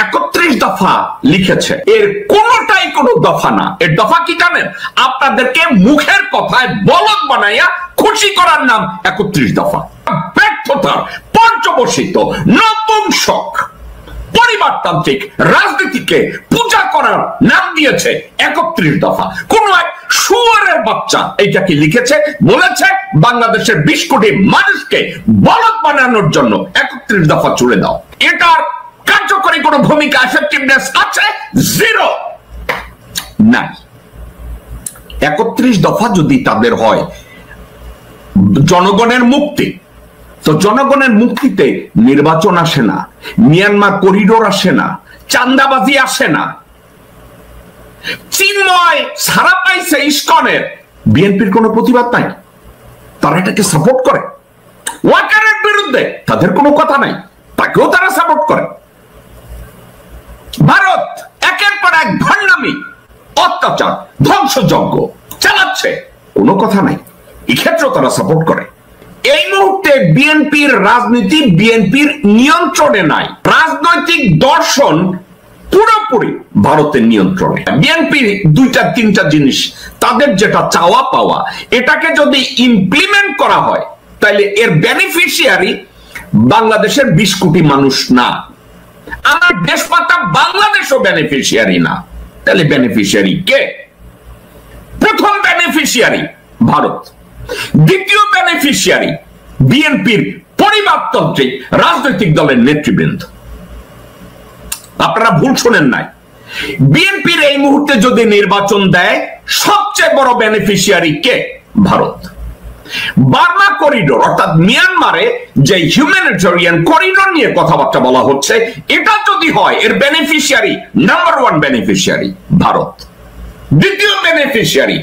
31 দফা লিখেছে, এর কোনটাই কোনো দফা না। এর দফা কি জানেন? আপনাদেরকে মুখের কথায় বলদ বানাইয়া খুশি করার নাম 31 দফা। ব্যর্থতার পর্যবসিত নতুন শখ পরিবারতান্ত্রিক রাজনীতিকে পূজা করার নাম দিয়েছে 31 দফা। কোন এক শুয়োরের বাচ্চা এইটাকে লিখেছে, বলেছে বাংলাদেশের 20 কোটি মানুষকে বলদ বানানোর জন্য 31 দফা চলে দাও। এটার কার্যকরী কোন ভূমিকা, এফেক্টিভনেস আছে? জিরো, নাই। 31 দফা যদি তাদের হয় জনগণের মুক্তি, তো জনগণের মুক্তিতে নির্বাচন আসে না, মিয়ানমার করিডোর আসে না, চান্দাবাজি আসে না। চিন্ময় ছাড়া পাইছে ইসকনের, বিএনপির কোনো প্রতিবাদ নাই, তারা এটাকে সাপোর্ট করে। ওয়াকারের বিরুদ্ধে তাদের কোনো কথা নাই, তাকেও তারা সাপোর্ট করে। ভারত একের পর এক ভণ্ডামি, অত্যাচার, ধ্বংসযজ্ঞ চালাচ্ছে, কোনো কথা নাই, এক্ষেত্রেও তারা সাপোর্ট করে। এই মুহূর্তে বিএনপির রাজনীতি বিএনপির নিয়ন্ত্রণে নাই, রাজনৈতিক দর্শন পুরোপুরি ভারতের নিয়ন্ত্রণে। বিএনপির 2-3টা জিনিস, তাদের যেটা চাওয়া পাওয়া, এটাকে যদি ইমপ্লিমেন্ট করা হয় তাহলে এর বেনিফিশিয়ারি বাংলাদেশের 20 কোটি মানুষ না, আমার দেশমাতা বাংলাদেশও বেনিফিশিয়ারি না। তাহলে বেনিফিশিয়ারি কে? প্রথম বেনিফিশিয়ারি ভারত, দ্বিতীয় বেনিফিশিয়ারি বিএনপির পরিবারতান্ত্রিক রাজনৈতিক দলের নেতৃবৃন্দ। আপনারা ভুল শোনেন নাই, বিএনপির এই মুহূর্তে যদি নির্বাচন দেয় সবচেয়ে বড় বেনিফিশিয়ারি কে? ভারত। বার্মা করিডোর অর্থাৎ মিয়ানমারে যে হিউম্যানিটেরিয়ান করিডোর নিয়ে কথাবার্তা বলা হচ্ছে, এটা যদি হয় এর বেনিফিশিয়ারি নাম্বার 1 বেনিফিশিয়ারি ভারত। দ্বিতীয় বেনিফিশিয়ারি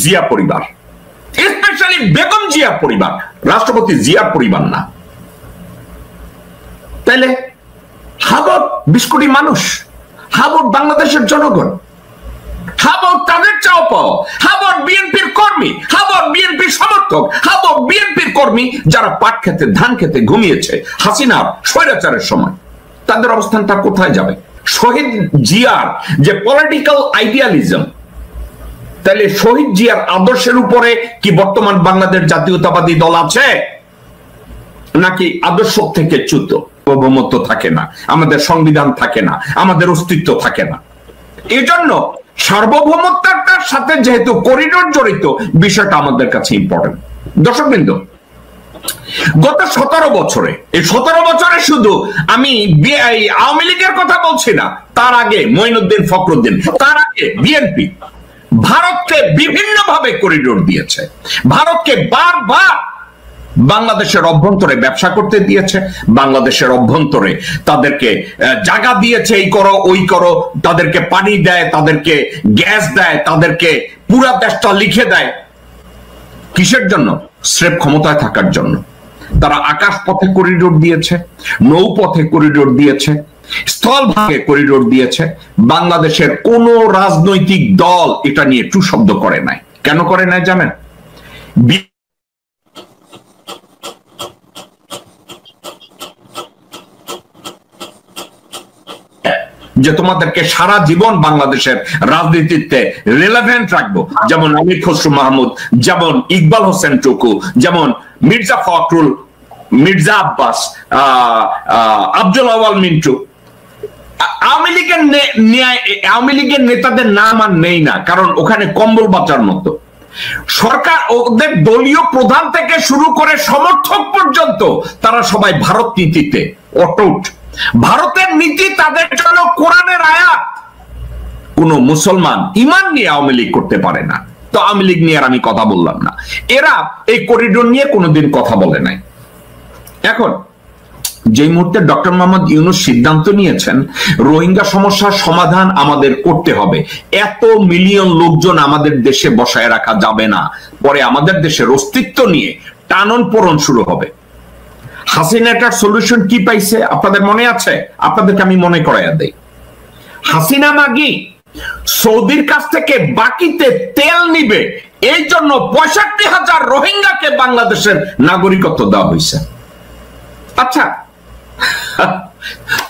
জিয়া পরিবার, স্পেশালি বেগম জিয়া পরিবার, রাষ্ট্রপতি জিয়ার পরিবার না। তাইলে হাবত 20 কোটি মানুষ, হাবত বাংলাদেশের জনগণ, হাবত তাদের চাও পাও, হাবত বিএনপির কর্মী, হাবত বিএনপির সমর্থক, হাবত বিএনপির কর্মী যারা পাট খেতে ধান খেতে ঘুমিয়েছে হাসিনার স্বৈরাচারের সময়, তাদের অবস্থানটা কোথায় যাবে? শহীদ জিয়ার যে পলিটিক্যাল আইডিয়ালিজম, তাহলে শহীদ জিয়ার আদর্শের উপরে কি বর্তমান বাংলাদেশ জাতীয়তাবাদী দল আছে? নাকি আদর্শ থেকে চ্যুত? সার্বভৌমত্ব থাকে না, আমাদের সংবিধান থাকে না, আমাদের অস্তিত্ব থাকে না। এজন্য সার্বভৌমত্বটার সাথে যেহেতু করিডোর জড়িত, বিষয়টা আমাদের কাছে ইম্পর্টেন্ট। দর্শকবৃন্দ, গত 17 বছরে, এই 17 বছরে শুধু আমি আওয়ামী লীগের কথা বলছি না, তার আগে মঈনুদ্দিন ফখরুদ্দিন, তার আগে বিএনপি ভারতকে বিভিন্ন ভাবে করিডোর দিয়েছে, ভারতকে বারবার বাংলাদেশের অভ্যন্তরে ব্যবসা করতে দিয়েছে, বাংলাদেশের অভ্যন্তরে তাদেরকে জায়গা দিয়েছে, এই করো ওই করো, তাদেরকে পানি দেয়, তাদেরকে গ্যাস দেয়, তাদেরকে পুরা দেশটা লিখে দেয়। কিসের জন্য? স্রেফ ক্ষমতায় থাকার জন্য। তারা আকাশ পথে করিডোর দিয়েছে, নৌপথে করিডোর দিয়েছে, স্থল ভাগে করিডোর দিয়েছে। বাংলাদেশের কোন রাজনৈতিক দল এটা নিয়ে টু শব্দ করে নাই। কেন করে নাই জানেন? যে তোমাদেরকে সারা জীবন বাংলাদেশের রাজনীতিতে রিলেভেন্ট রাখবো, যেমন আমির খসরু মাহমুদ, যেমন ইকবাল হোসেন টুকু, যেমন মির্জা ফখরুল, মির্জা আব্বাস, আব্দুল আওয়াল মিন্টু। আওয়ামী লীগের নেতাদের নাম আর নেই না, কারণ ওখানে কম্বল বাঁচার মতো সরকার, ওদের দলীয় প্রধান থেকে শুরু করে সমর্থক পর্যন্ত তারা সবাই ভারত নীতিতে অটুট। ভারতের নীতি তাদের জন্য কোরআনের আয়াত। কোন মুসলমান ইমান নিয়ে আওয়ামী লীগ করতে পারে না। তো আওয়ামী লীগ নিয়ে আর আমি কথা বললাম না, এরা এই করিডোর নিয়ে কোনোদিন কথা বলে নাই। এখন যে মুহূর্তে ডক্টর মোহাম্মদ ইউনূস সিদ্ধান্ত নিয়েছেন রোহিঙ্গা সমস্যার সমাধান আমাদের করতে হবে, এত মিলিয়ন লোকজন আমাদের দেশে বসায় রাখা যাবে না, পরে আমাদের দেশের অস্তিত্ব নিয়ে টানন পোড়ন শুরু হবে। হাসিনাটার সলিউশন কি পাইছে আপনাদের মনে আছে? আপনাদেরকে আমি মনে করাইয়া দেই। হাসিনা মাগি সৌদির কাছ থেকে বাকিতে তেল নিবে, এই জন্য 65,000 রোহিঙ্গাকে বাংলাদেশের নাগরিকত্ব দেওয়া হয়েছে। আচ্ছা,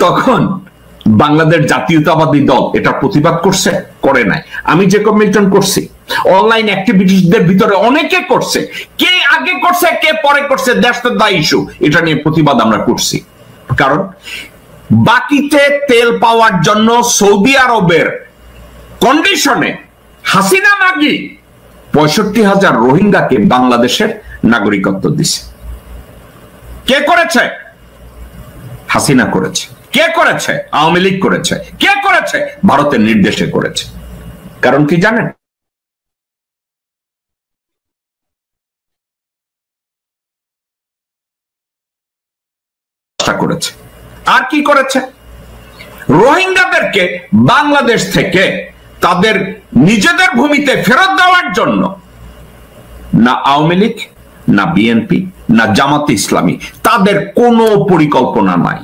তখন বাংলাদেশ জাতীয়তাবাদী দল এটা প্রতিবাদ করছে, করে নাই। আমি জেকব মিল্টন করছি, অনলাইন অ্যাক্টিভিটিসদের ভিতরে অনেকে করছে, কে আগে করছে কে পরে করছে, দ্যাটস দ্য ইস্যু। এটা নিয়ে প্রতিবাদ আমরা করছি, কারণ বাকিতে তেল পাওয়ার জন্য সৌদি আরবের কন্ডিশনে হাসিনা মাগি 65,000 রোহিঙ্গাকে বাংলাদেশের নাগরিকত্ব দিছে। কে করেছে? হাসিনা করেছে। কে করেছে? আওয়ামী লীগ করেছে। কে করেছে? ভারতের নির্দেশে করেছে। কারণ কি জানেন? করেছে। আর কি করেছে? রোহিঙ্গাদেরকে বাংলাদেশ থেকে তাদের নিজেদের ভূমিতে ফেরত দেওয়ার জন্য না আওয়ামী লীগ, না বিএনপি, না জামাতে ইসলামী তাদের কোনো পরিকল্পনা নাই।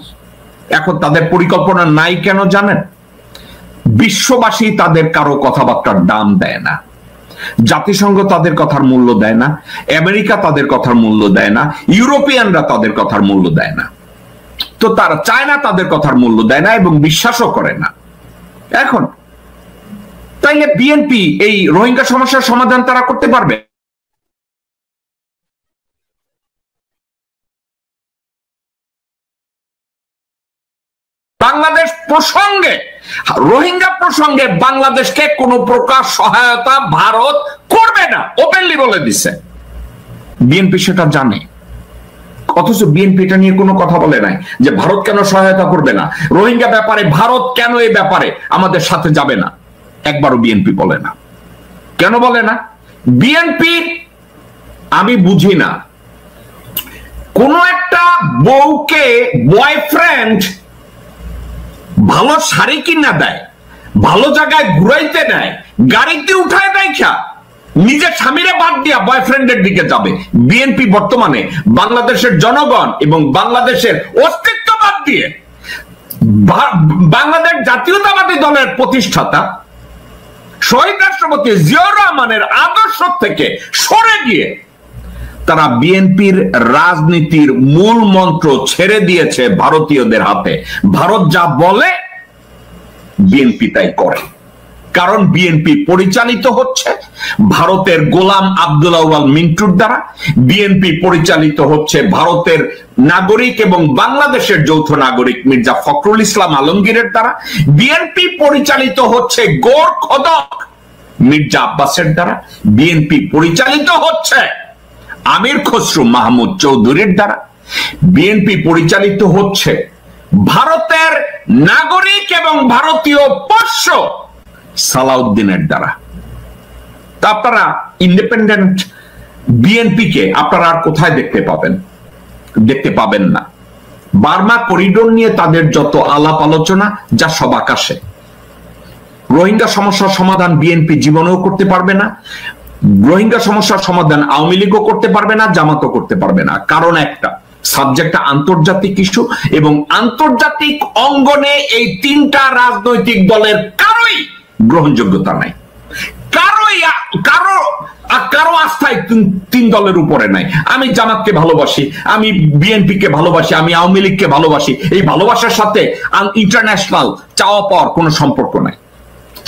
এখন তাদের পরিকল্পনা নাই কেন জানেন? বিশ্ববাসী তাদের কারো কথাবার্তার দাম দেয় না, জাতিসংঘ তাদের কথার মূল্য দেয় না, আমেরিকা তাদের কথার মূল্য দেয় না, ইউরোপিয়ানরা তাদের কথার মূল্য দেয় না, তো তারা চায়না তাদের কথার মূল্য দেয় না এবং বিশ্বাসও করে না। এখন তাইলে বিএনপি এই রোহিঙ্গা সমস্যার সমাধান তারা করতে পারবে? বাংলাদেশ প্রসঙ্গে, রোহিঙ্গা প্রসঙ্গে বাংলাদেশকে কোনো প্রকার সহায়তা ভারত করবে না, ওপেনলি বলে দিছে। বিএনপি সেটা জানে, অথচ বিএনপি এটা নিয়ে কোনো কথা বলে নাই যে ভারত কেন সহায়তা করবে না, রোহিঙ্গা ব্যাপারে ভারত কেন এই ব্যাপারে আমাদের সাথে যাবে না, একবারও বিএনপি বলে না। কেন বলে না? বিএনপি, আমি বুঝি না, কোন একটা বউকে বয়ফ্রেন্ড ভালো শাড়ি কিনা দেয়, ভালো জায়গায় ঘুরাইতে নেয়, গাড়িতে উঠায় দেয়, নিজের স্বামীরে বাদ দিয়া বয়ফ্রেন্ডের দিকে যাবে। বিএনপি বর্তমানে বাংলাদেশের জনগণ এবং বাংলাদেশের অস্তিত্ব বাদ দিয়ে বাংলাদেশ জাতীয়তাবাদী দলের প্রতিষ্ঠাতা শহীদ রাষ্ট্রপতি জিয়াউর রহমানের আদর্শ থেকে সরে গিয়ে তারা বিএনপির রাজনীতির মূল মন্ত্র ছেড়ে দিয়েছে ভারতীয়দের হাতে। ভারত যা বলে বিএনপি তাই করে, কারণ বিএনপি পরিচালিত হচ্ছে ভারতের গোলাম আব্দুল আউয়াল মিন্টুর দ্বারা, বিএনপি পরিচালিত হচ্ছে ভারতের নাগরিক এবং বাংলাদেশের যৌথ নাগরিক মির্জা ফখরুল ইসলাম আলমগীরের দ্বারা, বিএনপি পরিচালিত হচ্ছে গোর খদক মির্জা আব্বাসের দ্বারা, বিএনপি পরিচালিত হচ্ছে আমির খসরু মাহমুদ চৌধুরীর দ্বারা, বিএনপি পরিচালিত হচ্ছে ভারতের নাগরিক এবং ভারতীয় পোষ্য সালাউদ্দিনের দ্বারা। তা আপনারা ইন্ডিপেন্ডেন্ট বিএনপি কে আপনারা আর কোথায় দেখতে পাবেন? দেখতে পাবেন না। বার্মা করিডোর নিয়ে তাদের যত আলাপ আলোচনা, যা সব আকাশে। রোহিঙ্গা সমস্যার সমাধান বিএনপি জীবনেও করতে পারবে না, রোহিঙ্গা সমস্যার সমাধান আওয়ামী লীগও করতে পারবে না, জামাতও করতে পারবে না। কারণ একটা, সাবজেক্টটা আন্তর্জাতিক ইস্যু এবং আন্তর্জাতিক অঙ্গনে এই তিনটা রাজনৈতিক দলের কারোই গ্রহণযোগ্যতা নাই, কারো আস্থায় তিন দলের উপরে নাই। আমি জামাতকে ভালোবাসি, আমি বিএনপি কে ভালোবাসি, আমি আওয়ামী লীগকে ভালোবাসি, এই ভালোবাসার সাথে ইন্টারন্যাশনাল চাওয়া পাওয়ার কোনো সম্পর্ক নাই।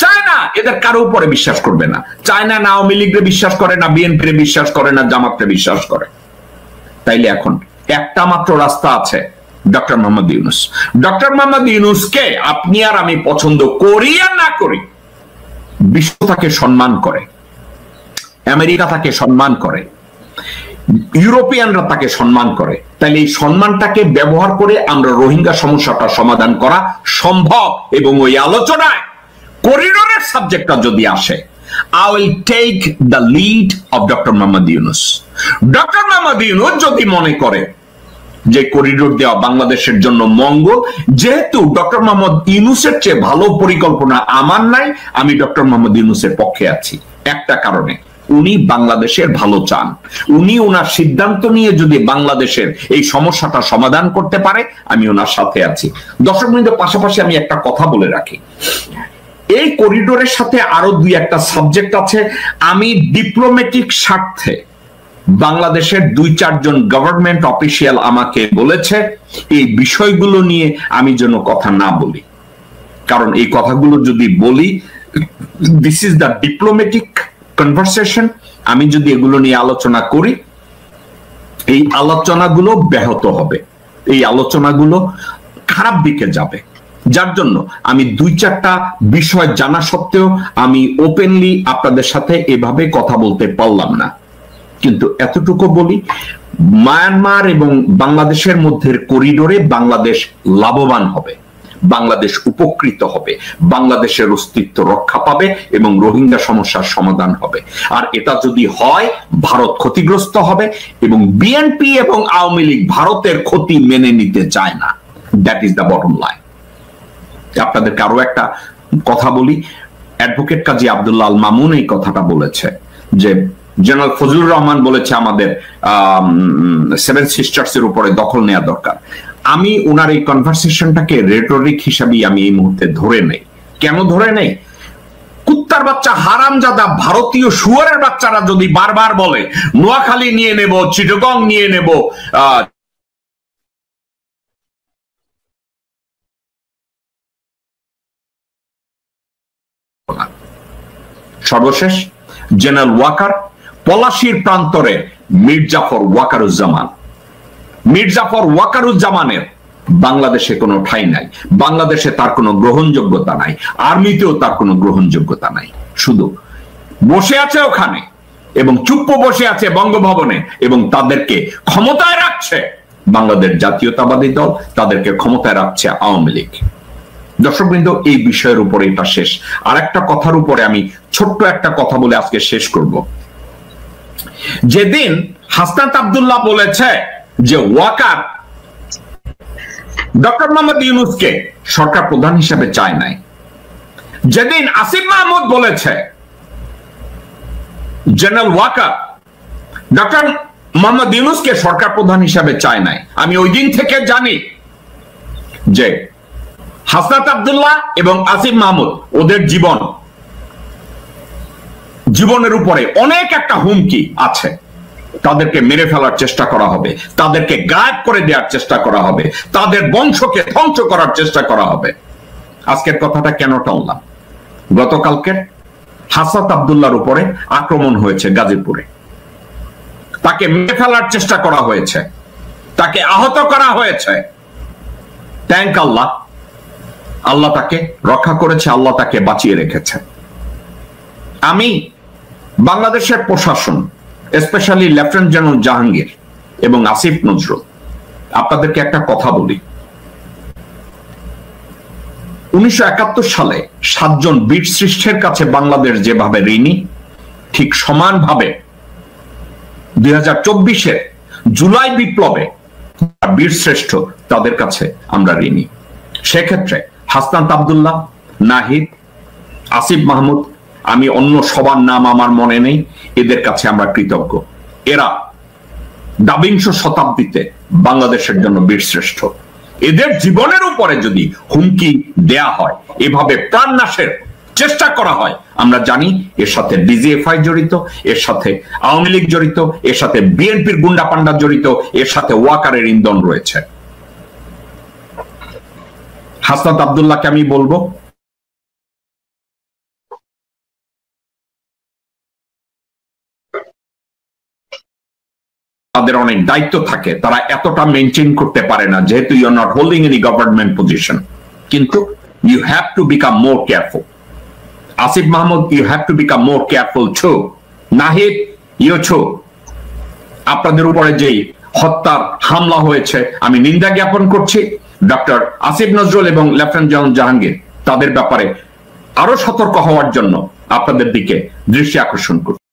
চায়না এদের কারো উপরে বিশ্বাস করবে না, চায়না না আওয়ামী লীগকে বিশ্বাস করে, না বিএনপি বিশ্বাস করে, না জামাতকে বিশ্বাস করে। তাইলে এখন একটা মাত্র রাস্তা আছে, ডক্টর মোহাম্মদ ইউনূস। ডক্টর মোহাম্মদ ইউনূসকে আপনি আর আমি পছন্দ করি আর না করি, বিশ্ব তাকে সম্মান করে, আমেরিকা তাকে সম্মান করে, ইউরোপিয়ানরা তাকে সম্মান করে। তাহলে এই সম্মানটাকে ব্যবহার করে আমরা রোহিঙ্গা সমস্যাটা সমাধান করা সম্ভব। এবং ওই আলোচনায় করিডোরের সাবজেক্টটা যদি আসে, I will take the lead of Dr. Mohammad Yunus. Dr. Mohammad Yunus যদি মনে করে যে করিডোর দেওয়া বাংলাদেশের জন্য মঙ্গল, যেহেতু ডক্টর মোহাম্মদ ইউনূসের চেয়ে ভালো পরিকল্পনা আমার নাই, আমি ডক্টর মোহাম্মদ ইউনূসের পক্ষে আছি একটা কারণে, উনি বাংলাদেশের ভালো চান। উনি ওনার সিদ্ধান্ত নিয়ে যদি বাংলাদেশের এই সমস্যাটা সমাধান করতে পারে, আমি ওনার সাথে আছি। দর্শক বৃন্দের পাশাপাশি আমি একটা কথা বলে রাখি, এই করিডোরের সাথে আরো দুই একটা সাবজেক্ট আছে। আমি ডিপ্লোম্যাটিক স্বার্থে বাংলাদেশের 2-4 জন গভর্নমেন্ট অফিসিয়াল আমাকে বলেছে এই বিষয়গুলো নিয়ে আমি যেন কথা না বলি, কারণ এই কথাগুলো যদি বলি, this is the diplomatic conversation, আমি যদি এগুলো নিয়ে আলোচনা করি, এই আলোচনাগুলো ব্যাহত হবে, এই আলোচনাগুলো খারাপ দিকে যাবে। যার জন্য আমি 2-4টা বিষয় জানা সত্ত্বেও আমি ওপেনলি আপনাদের সাথে এভাবে কথা বলতে পারলাম না। কিন্তু এতটুকু বলি, মায়ানমার এবং বাংলাদেশের মধ্যে করিডোরে বাংলাদেশ লাভবান হবে, বাংলাদেশ উপকৃত হবে, বাংলাদেশের অস্তিত্ব রক্ষা পাবে এবং রোহিঙ্গা সমস্যার সমাধান হবে। আর এটা যদি হয়, ভারত ক্ষতিগ্রস্ত হবে এবং বিএনপি এবং আওয়ামী লীগ ভারতের ক্ষতি মেনে নিতে চায় না। That is the bottom line. আপনাদেরকে আরো একটা কথা বলি, অ্যাডভোকেট কাজী আব্দুল্লাহ আল মামুন এই কথাটা বলেছে যে জেনারেল ফজলুর রহমান বলেছে আমাদের 7 সিস্টার্স এর উপরে দখল নেওয়া দরকার। আমি ওনার এই কনভারসেশনটাকে রেটরিক হিসাবে আমি এই মুহূর্তে ধরে নেই। কেন ধরে নেই? কুত্তার বাচ্চা হারামজাদা ভারতীয় শুয়ারের বাচ্চারা যদি বারবার বলে নোয়াখালী নিয়ে নেব, চিটাগং নিয়ে নেব, সর্বশেষ জেনারেল ওয়াকার, পলাশীর প্রান্তরে মির্জাফর ওয়াকারুজ্জামানের বাংলাদেশে কোনো ঠাঁই নাই, বাংলাদেশে তার কোনো গ্রহণযোগ্যতা নাই, আর্মিতেও তার কোনো গ্রহণযোগ্যতা নাই। শুধু বসে আছে ওখানে এবং চুপ্প বসে আছে বঙ্গভবনে এবং তাদেরকে ক্ষমতায় রাখছে বাংলাদেশ জাতীয়তাবাদী দল, তাদেরকে ক্ষমতায় রাখছে আওয়ামী লীগ। দর্শকবৃন্দ, এই বিষয়ের উপরে এটা শেষ। আর একটা কথার উপরে আমি ছোট্ট একটা কথা বলে আজকে শেষ করব। যেদিন হাসনাত আব্দুল্লাহ বলেছে যে ওয়াকার ডক্টর মোহাম্মদ ইউনূসকে সরকার প্রধান হিসেবে চায় নাই, যেদিন আসিফ মাহমুদ বলেছে জেনারেল ওয়াকার ডক্টর মোহাম্মদ ইউনূসকে সরকার প্রধান হিসেবে চায় নাই, আমি ওই দিন থেকে জানি যে হাসনাত আব্দুল্লাহ এবং আসিফ মাহমুদ ওদের জীবনের উপরে অনেক একটা হুমকি আছে। তাদেরকে মেরে ফেলার চেষ্টা করা হবে, তাদেরকে গায়েব করে দেওয়ার চেষ্টা করা হবে, তাদের বংশকে ধ্বংস করার চেষ্টা করা হবে। আজকের কথাটা কেন টানলাম? গতকালকের হাসনাত আব্দুল্লাহর উপরে আক্রমণ হয়েছে গাজীপুরে, তাকে মেরে ফেলার চেষ্টা করা হয়েছে, তাকে আহত করা হয়েছে। থ্যাংক আল্লাহ, আল্লাহ তাকে রক্ষা করেছে, আল্লাহ তাকে বাঁচিয়ে রেখেছে। আমি বাংলাদেশের প্রশাসন, স্পেশালি লেফটেন্যান্ট জেনারেল জাহাঙ্গীর এবং আসিফ নজরুল, আপনাদেরকে একটা কথা বলি। 1971 সালে 7 জন বীর শ্রেষ্ঠের কাছে বাংলাদেশ যেভাবে ঋণী, ঠিক সমানভাবে 2024-এর জুলাই বিপ্লবে বীর শ্রেষ্ঠ তাদের কাছে আমরা ঋণী। সেক্ষেত্রে হাসনাত আব্দুল্লাহ, নাহিদ, আসিফ মাহমুদ, আমি অন্য সবার নাম আমার মনে নেই, এদের কাছে আমরা কৃতজ্ঞ। এরা 22 শতাব্দীতে বাংলাদেশের জন্য বীরশ্রেষ্ঠ। এদের জীবনের উপরে যদি হুমকি দেয়া হয়, এভাবে প্রাণনাশের চেষ্টা করা হয়, আমরা জানি এর সাথে ডিজিএফআই জড়িত, এর সাথে আওয়ামী লীগ জড়িত, এর সাথে বিএনপির গুন্ডা পান্ডা জড়িত, এর সাথে ওয়াকারের ইন্ধন রয়েছে। হাসনাত আব্দুল্লাহকে আমি বলবো, তাদের অনেক দায়িত্ব থাকে, তারা এতটা মেনটেন করতে পারে না, যেহেতু you are not holding any government position. কিন্তু you have to become more careful. Asif Mahmud, you have to become more careful too. Nahid, you too. আপনাদের উপরে যেই হত্যার হামলা হয়েছে, আমি নিন্দা জ্ঞাপন করছি। ডক্টর আসিফ নজরুল এবং লেফটেন্যান্ট জেনারেল জাহাঙ্গীর, তাদের ব্যাপারে আরো সতর্ক হওয়ার জন্য আপনাদের দিকে দৃষ্টি আকর্ষণ করছি।